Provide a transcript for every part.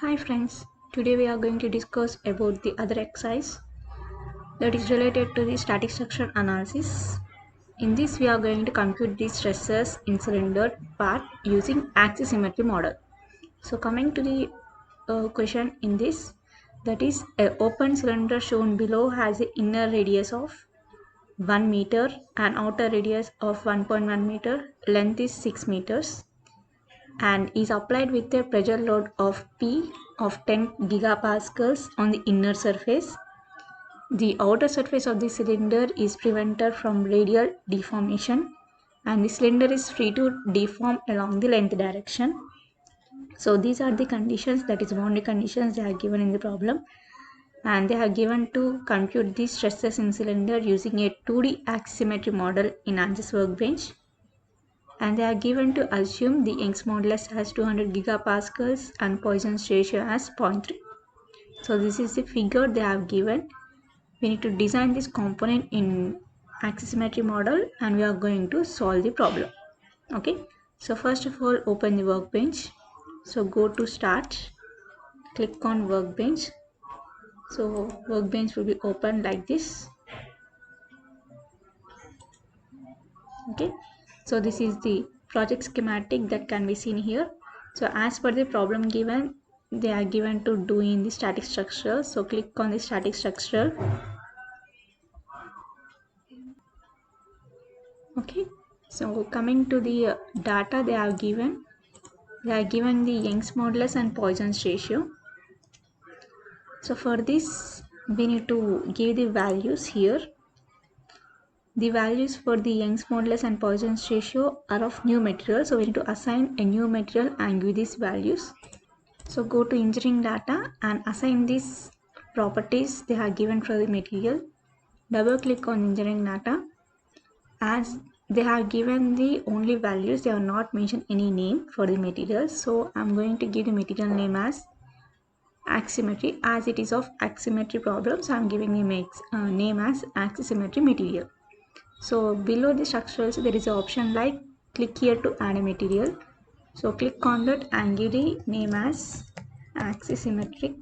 Hi friends, today we are going to discuss about the other exercise that is related to the static structure analysis. In this we are going to compute the stresses in cylinder part using axisymmetry model. So coming to the question in this, that is a open cylinder shown below has an inner radius of 1 meter and outer radius of 1.1 meter, length is 6 meters and is applied with a pressure load of P of 10 gigapascals on the inner surface. The outer surface of the cylinder is prevented from radial deformation and the cylinder is free to deform along the length direction. So these are the conditions, that is boundary conditions, they are given in the problem, and they are given to compute the stresses in cylinder using a 2D axisymmetry model in ANSYS workbench. And they are given to assume the Young's modulus as 200 gigapascals and Poisson's ratio as 0.3. So this is the figure they have given. We need to design this component in axisymmetry model and we are going to solve the problem. Okay, so first of all open the workbench. So go to start, click on workbench. So workbench will be open like this. Okay, so this is the project schematic that can be seen here. So as per the problem given, they are given to do in the static structure. So click on the static structure. Okay, so coming to the data they are given the Young's modulus and Poisson's ratio. So for this we need to give the values here. The values for the Young's modulus and Poisson's ratio are of new material, so we need to assign a new material and give these values. So go to engineering data and assign these properties they are given for the material. Double click on engineering data. As they have given the only values, they have not mentioned any name for the material, so I'm going to give the material name as axisymmetry. As it is of axisymmetry problem, so I'm giving the name as axisymmetry material. So below the structures there is an option like click here to add a material. So click on that and give the name as axisymmetric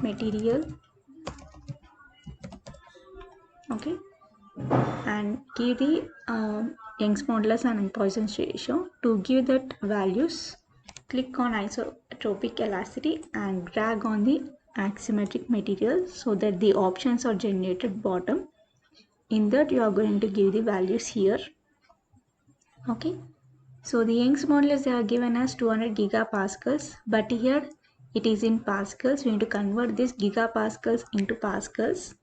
material. Okay, and give the Young's modulus and Poisson's ratio. To give that values, click on isotropic elasticity and drag on the axisymmetric material so that the options are generated bottom. In that you are going to give the values here. Okay, so the Young's modulus they are given as 200 gigapascals, but here it is in pascals. We need to convert this gigapascals into pascals.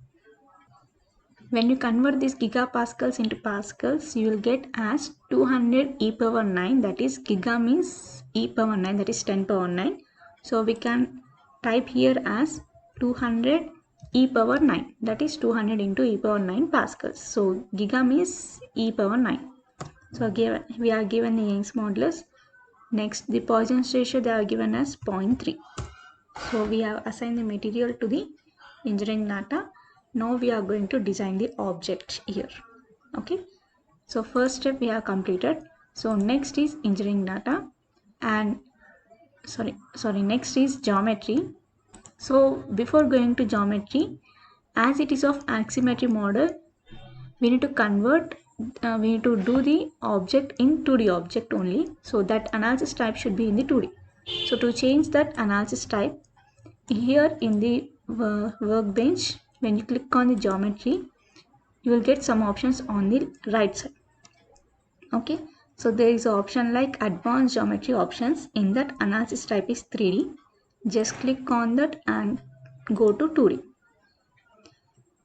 When you convert these gigapascals into pascals, you will get as 200 e power 9, that is giga means e power 9, that is 10 power 9. So we can type here as 200 e power 9, that is 200 into e power 9 pascals. So giga means e power 9. So we are given the Young's modulus. Next, the Poisson's ratio they are given as 0.3. So we have assigned the material to the engineering data. Now we are going to design the object here. Okay, so first step we have completed. So next is engineering data and next is geometry. So before going to geometry, as it is of axisymmetry model, we need to we need to do the object in 2D object only. So that analysis type should be in the 2D. So to change that analysis type, here in the workbench, when you click on the geometry, you will get some options on the right side. Okay, so there is an option like advanced geometry options. In that, analysis type is 3D. Just click on that and go to 2D.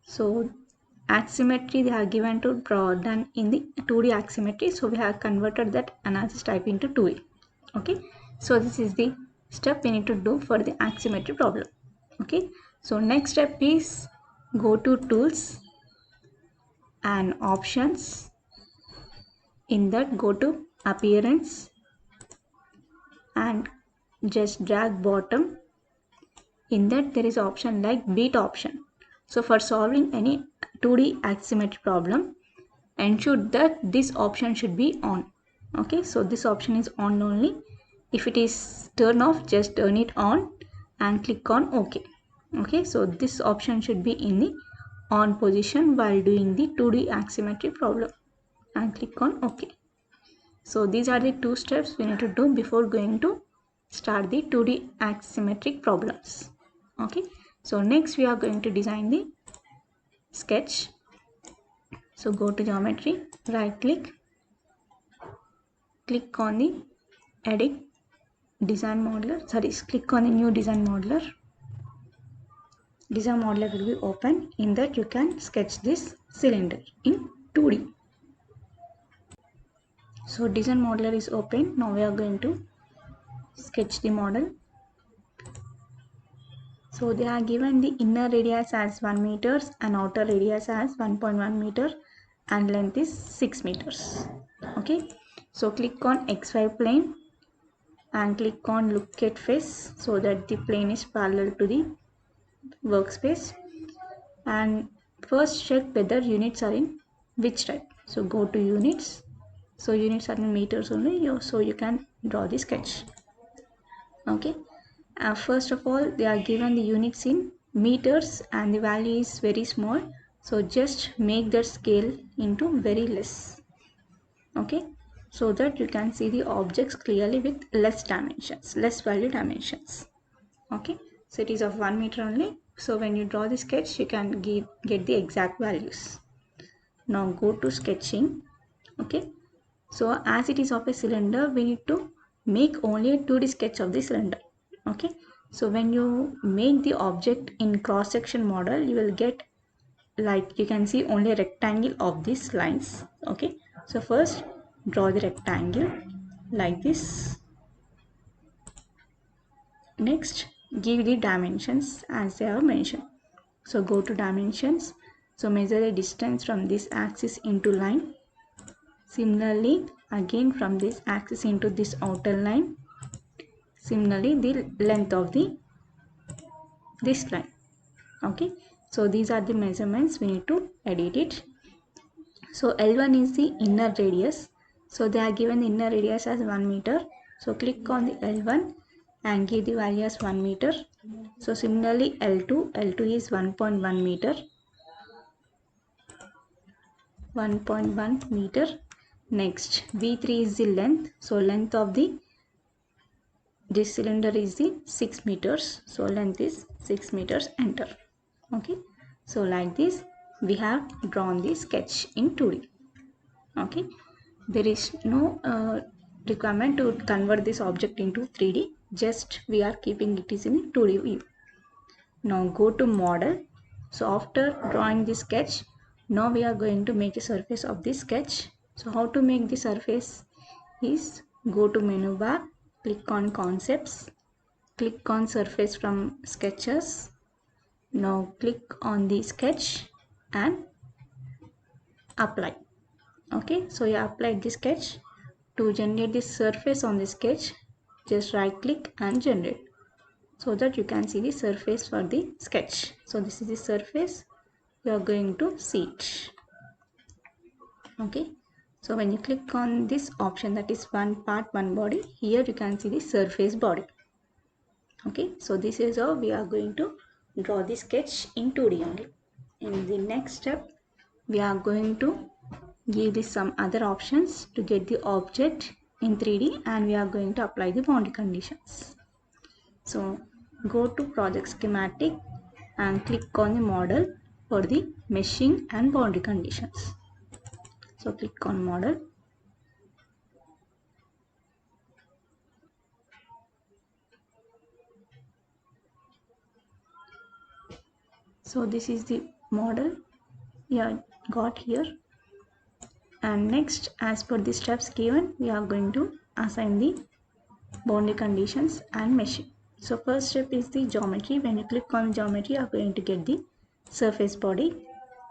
So axisymmetry they are given to draw done in the 2D axisymmetry, so we have converted that analysis type into 2D. Okay, so this is the step we need to do for the axisymmetry problem. Okay, so next step is go to tools and options. In that, go to appearance and just drag bottom. In that, there is option like beat option. So for solving any 2D axisymmetry problem, ensure that this option should be on. Okay, so this option is on only. If it is turn off, just turn it on and click on OK. Okay, so this option should be in the on position while doing the 2D axiometry problem, and click on OK. So these are the two steps we need to do before going to start the 2D axiometric problems. Okay, so next we are going to design the sketch. So go to geometry, right click, click on the edit design modeler, click on the new design modeler. Design modeler will be open. In that you can sketch this cylinder in 2D. So design modeler is open. Now we are going to sketch the model. So they are given the inner radius as 1 meters and outer radius as 1.1 meter and length is 6 meters. Okay, so click on XY plane and click on look at face so that the plane is parallel to the workspace, and first check whether units are in which type. So go to units. So units are in meters only, so you can draw the sketch. Okay, first of all they are given the units in meters and the value is very small, so just make that scale into very less. Okay, so that you can see the objects clearly with less dimensions, less value dimensions. Okay, so it is of 1 meter only, so when you draw the sketch you can get the exact values. Now go to sketching. Okay, so as it is of a cylinder, we need to make only a 2D sketch of the cylinder. Okay, so when you make the object in cross section model, you will get, like you can see, only a rectangle of these lines. Okay, so first draw the rectangle like this. Next give the dimensions as I have mentioned. So go to dimensions. So measure the distance from this axis into line. Similarly again from this axis into this outer line. Similarly the length of this line. Okay, so these are the measurements, we need to edit it. So L1 is the inner radius, so they are given the inner radius as 1 meter. So click on the L1 and give the value as 1 meter. So similarly L2 is 1.1 meter, 1.1 meter. Next V3 is the length, so length of this cylinder is the 6 meters, so length is 6 meters. Enter. Okay, so like this we have drawn the sketch in 2D. Okay, there is no requirement to convert this object into 3D, just we are keeping it is in 2D view. Now go to model. So after drawing the sketch, now we are going to make a surface of this sketch. So how to make the surface is, go to menu bar, click on concepts, click on surface from sketches. Now click on the sketch and apply. Okay, so you applied the sketch. To generate the surface on the sketch, just right click and generate, so that you can see the surface for the sketch. So this is the surface, you are going to see it. Okay, so when you click on this option, that is one part one body, here you can see the surface body. Okay, so this is how we are going to draw the sketch in 2D only. In the next step we are going to give this some other options to get the object in 3D, and we are going to apply the boundary conditions. So go to project schematic and click on the model for the meshing and boundary conditions. So click on model. So this is the model got here, and next as per the steps given we are going to assign the boundary conditions and meshing. So first step is the geometry. When you click on geometry you are going to get the surface body.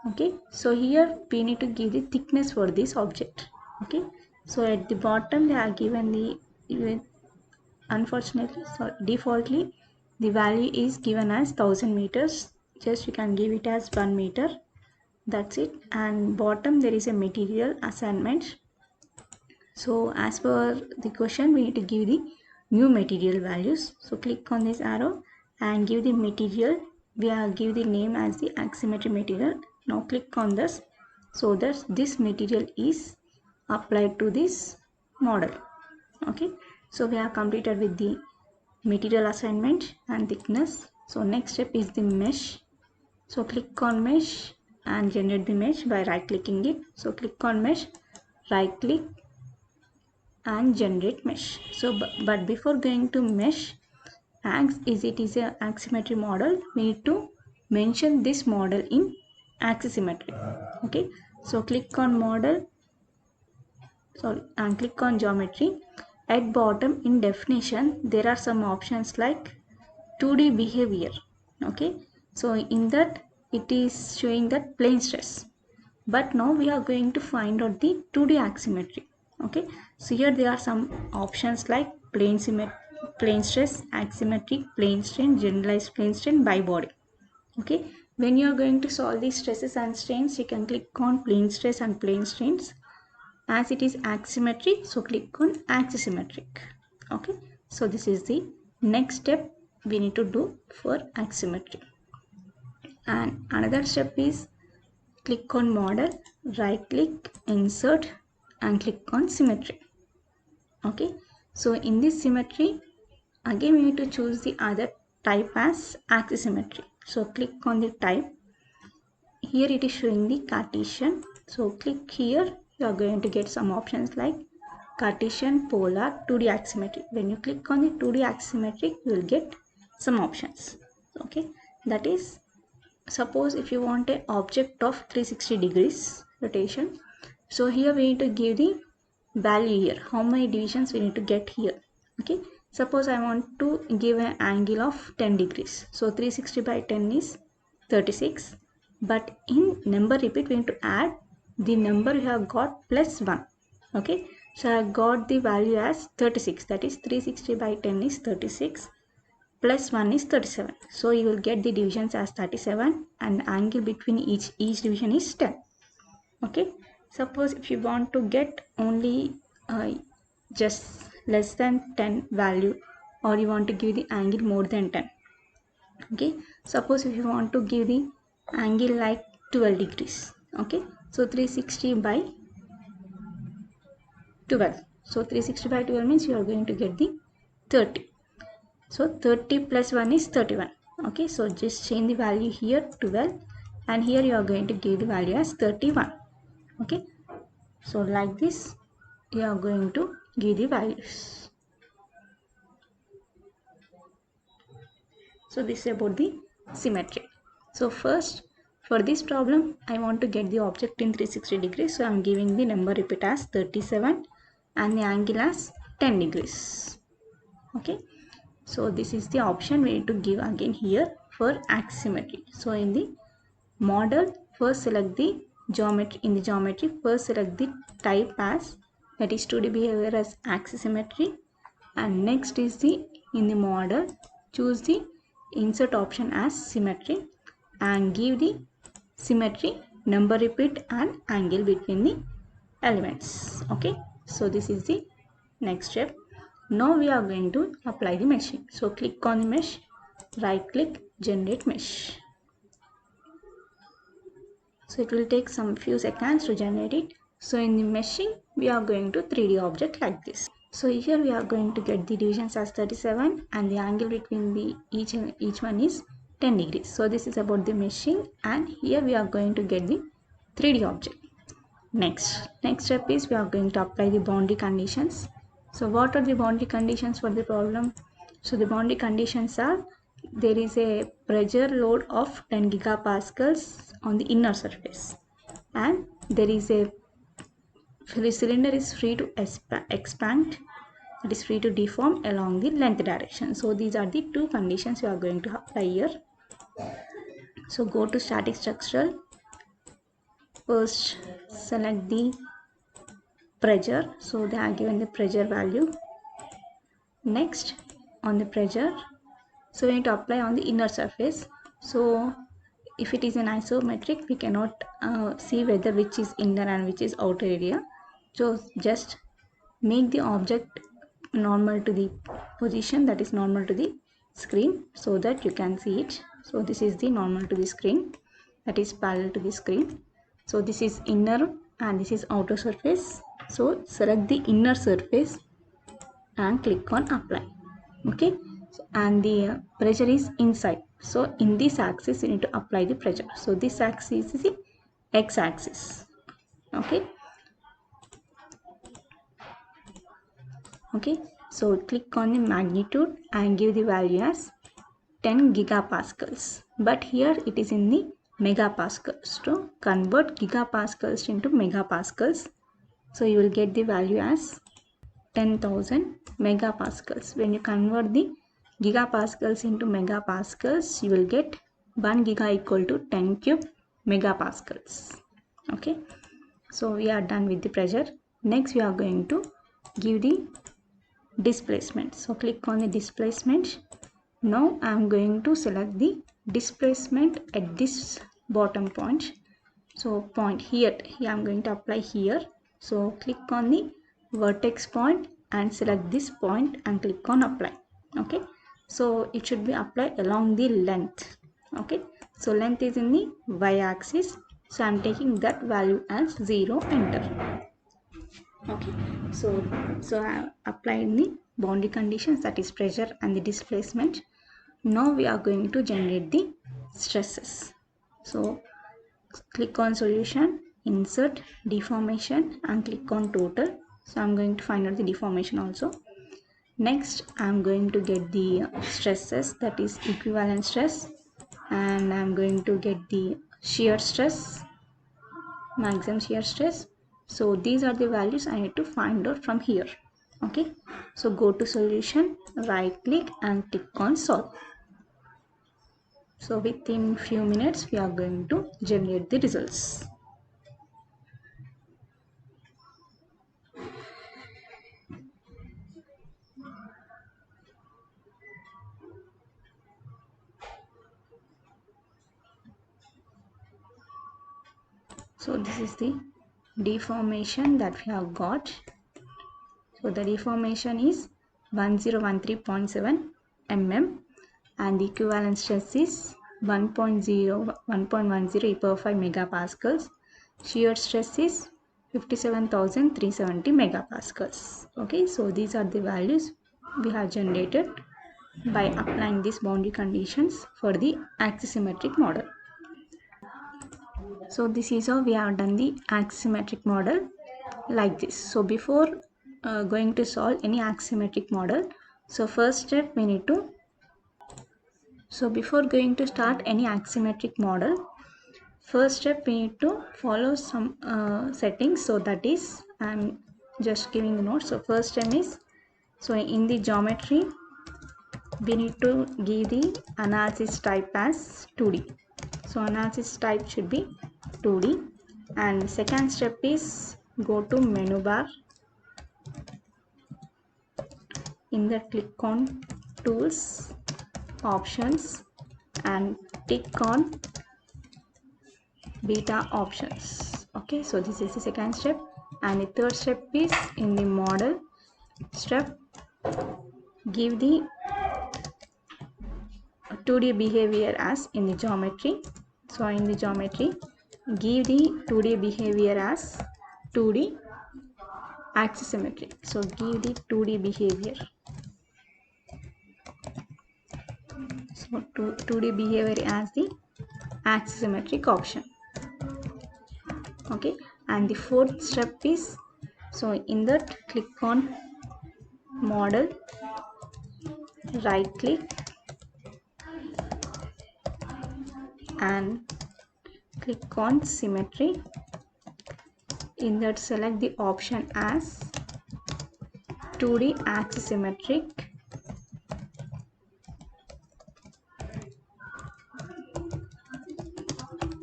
Okay, so here we need to give the thickness for this object. Okay, so at the bottom they are given the unfortunately, so defaultly the value is given as 1000 meters, just you can give it as 1 meter, that's it. And bottom there is a material assignment, So as per the question, we need to give the new material values. So click on this arrow and give the material. We are give the name as the axisymmetry material. Now click on this so that this material is applied to this model. Okay, so we have completed with the material assignment and thickness. So next step is the mesh. So click on mesh and generate the mesh by right clicking it. So click on mesh, right click and generate mesh. So but before going to mesh, as it is a axisymmetry model, we need to mention this model in axisymmetry. Okay, so click on model, sorry, and click on geometry. At bottom in definition there are some options like 2D behavior. Okay, so in that it is showing that plane stress, but now we are going to find out the 2D axisymmetry. Okay, so here there are some options like plane stress, axisymmetric plane strain, generalized plane strain, bibody. Okay, when you are going to solve these stresses and strains, you can click on plane stress and plane strains. As it is axisymmetric, so click on axisymmetric. Okay, so this is the next step we need to do for axisymmetry. And another step is click on model, right click, insert and click on symmetry. Okay, so in this symmetry again we need to choose the other type as axisymmetry. So click on the type. Here it is showing the Cartesian. So click here, you are going to get some options like Cartesian, polar, 2D axisymmetry. When you click on the 2D axisymmetric, you will get some options. Okay, that is, suppose if you want an object of 360 degrees rotation, so here we need to give the value here, how many divisions we need to get here. Okay, suppose I want to give an angle of 10 degrees, so 360 by 10 is 36, but in number repeat we need to add the number you have got plus 1. Okay, so I got the value as 36, that is 360 by 10 is 36 plus 1 is 37. So you will get the divisions as 37 and angle between each division is 10. Okay, suppose if you want to get only just less than 10 value, or you want to give the angle more than 10. Okay, suppose if you want to give the angle like 12 degrees. Okay, so 360 by 12. So 360 by 12 means you are going to get the 30. So 30 plus 1 is 31. Okay, so just change the value here 12 and here you are going to give the value as 31. Okay, so like this you are going to give the values. So this is about the symmetry. So first, for this problem I want to get the object in 360 degrees, so I am giving the number repeat as 37 and the angle as 10 degrees. Okay, so this is the option we need to give again here for axisymmetry. So in the model, first select the geometry. In the geometry, first select the type as, that is 2D behavior as axisymmetry, and next is the, in the model, choose the insert option as symmetry and give the symmetry, number repeat and angle between the elements. Okay, so this is the next step. Now we are going to apply the meshing. So click on the mesh, right click, generate mesh. So it will take some few seconds to generate it. So in the meshing, we are going to 3D object like this. So here we are going to get the divisions as 37 and the angle between the each one is 10 degrees. So this is about the meshing, and here we are going to get the 3D object. Next step is we are going to apply the boundary conditions. So what are the boundary conditions for the problem? So the boundary conditions are, there is a pressure load of 10 gigapascals on the inner surface, and there is a, the cylinder is free to expand, it is free to deform along the length direction. So these are the two conditions we are going to apply here. So go to static structural, first select the pressure, so they are given the pressure value. Next, on the pressure, so we need to apply on the inner surface. So if it is an isometric, we cannot see whether which is inner and which is outer area. So just make the object normal to the position, that is normal to the screen, so that you can see it. So this is the normal to the screen, that is parallel to the screen. So this is inner and this is outer surface. So select the inner surface and click on apply. Okay, so, and the pressure is inside, so in this axis you need to apply the pressure. So this axis is the x-axis. Okay, so click on the magnitude and give the value as 10 gigapascals, but here it is in the megapascals. To convert gigapascals into megapascals, so you will get the value as 10,000 megapascals. When you convert the gigapascals into megapascals, you will get 1 giga equal to 10 cube megapascals. Okay, so we are done with the pressure. Next we are going to give the displacement. So click on the displacement. Now I am going to select the displacement at this bottom point. So point here I am going to apply here. So click on the vertex point and select this point and click on apply. Okay, so it should be applied along the length. Okay, so length is in the y-axis, so I am taking that value as 0, enter. Okay, so I applied the boundary conditions, that is pressure and the displacement. Now we are going to generate the stresses. So click on solution, insert deformation and click on total. So I'm going to find out the deformation also. Next I'm going to get the stresses, that is equivalent stress, and I'm going to get the shear stress, maximum shear stress. So these are the values I need to find out from here. Okay, so go to solution, right click and click on solve. So within few minutes we are going to generate the results. So this is the deformation that we have got. So the deformation is 1013.7 mm and the equivalent stress is 1.10 e power 5 megapascals. Shear stress is 57,370 megapascals. Okay, so these are the values we have generated by applying these boundary conditions for the axisymmetric model. So this is how we have done the axisymmetric model like this. So before going to solve any axisymmetric model, so first step we need to, so before going to start any axisymmetric model, first step we need to follow some settings. So that is, I'm just giving the notes. So first step is, so in the geometry we need to give the analysis type as 2D. So analysis type should be 2D. And second step is go to menu bar. In that click on tools, options and tick on beta options. Okay, so this is the second step. And the third step is in the model step, give the 2D behavior as in the geometry. So in the geometry, give the 2D behavior as 2D axisymmetry. So give the 2D behavior. So 2D behavior as the axisymmetric option. Okay, and the fourth step is, so in that click on model, right click and click on symmetry. In that select the option as 2D axisymmetric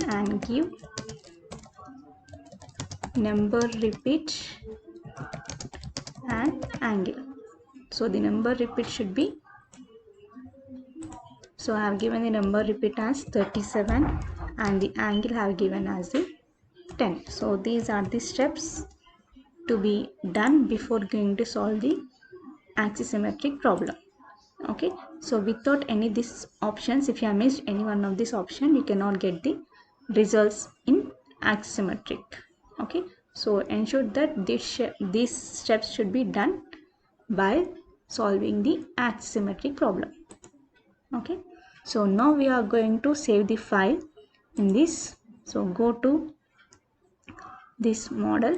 and give number repeat and angle. So the number repeat should be, so I have given the number repeat as 37 and the angle I have given as the 10. So these are the steps to be done before going to solve the axisymmetric problem. Okay, so without any these options, if you have missed any one of this option, you cannot get the results in axisymmetric. Okay, so ensure that these steps should be done by solving the axisymmetric problem. Okay, so now we are going to save the file in this. So go to this model.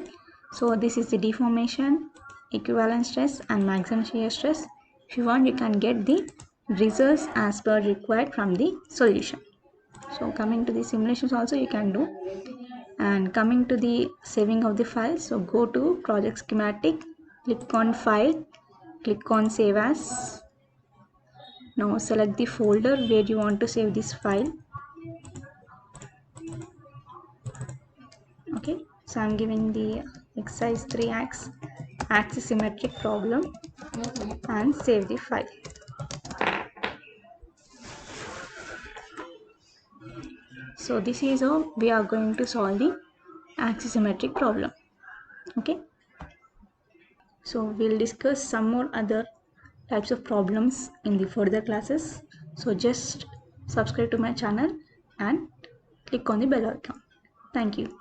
So this is the deformation, equivalent stress and maximum shear stress. If you want, you can get the results as per required from the solution. So coming to the simulations also you can do. And coming to the saving of the file, so go to project schematic, click on file, click on save as. Now select the folder where you want to save this file. Okay, so I'm giving the exercise 3x axisymmetric problem and save the file. So this is how we are going to solve the axisymmetric problem. Okay, so we'll discuss some more other types of problems in the further classes. So just subscribe to my channel and click on the bell icon. Thank you.